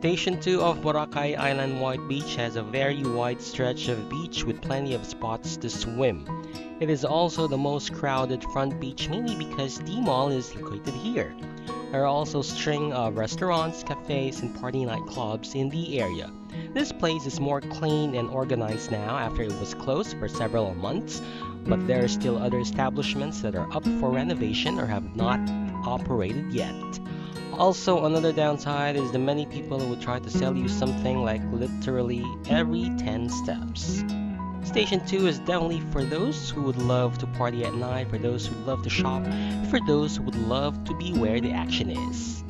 Station 2 of Boracay Island White Beach has a very wide stretch of beach with plenty of spots to swim. It is also the most crowded front beach mainly because the mall is located here. There are also a string of restaurants, cafes, and party nightclubs in the area. This place is more clean and organized now after it was closed for several months, but there are still other establishments that are up for renovation or have not operated yet. Also, another downside is the many people who would try to sell you something like literally every 10 steps. Station 2 is definitely for those who would love to party at night, for those who love to shop, and for those who would love to be where the action is.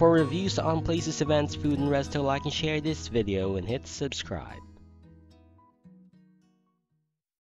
For reviews on places, events, food, and resto, like and share this video and hit subscribe.